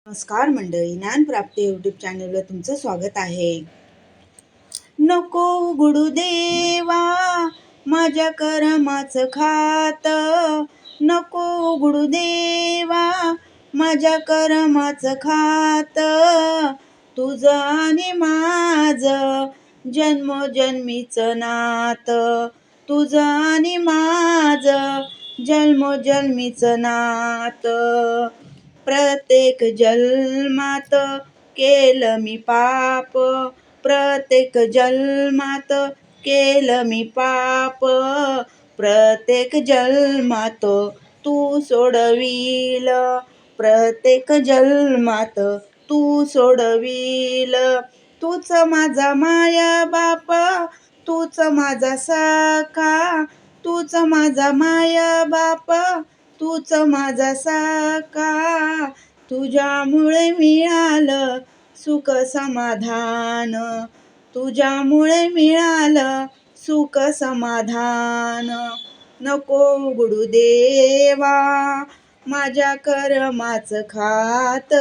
नमस्कार मंडळी, ज्ञानप्राप्ती यूट्यूब चॅनलवर तुमचं स्वागत आहे. नको उघडू देवा माझ्या कर्माचं खात, नको उघडू देवा माझ्या कर्माचं खात, तुझं आणि माझं जन्मोजन्मीचं नात, तुझं आणि माझं जन्मोजन्मीचं नात. प्रत्येक जन्मात केलं मी पाप, प्रत्येक जन्मात केलं मी पाप, प्रत्येक जन्मात तू सोडवील, प्रत्येक जन्मात तू सोडवील. तूच माझा माया बाप, तूच माझा सखा, तूच माझा माया बाप, तूच माझा सखा. तुझ्यामुळे मिळालं सुख समाधान, तुझ्यामुळे मिळालं सुख समाधान. नको उघडू देवा माझ्या कर्माचं खात,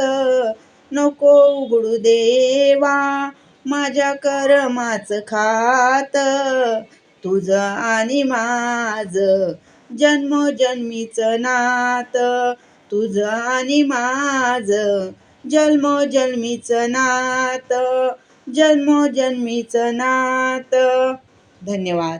नको उघडू देवा माझ्या कर्माचं खात, तुझं आणि माझं जन्मोजन्मीचं नात, तुझं आणि माझं जन्मोजन्मीचं नात, जन्मोजन्मीचं नात. धन्यवाद.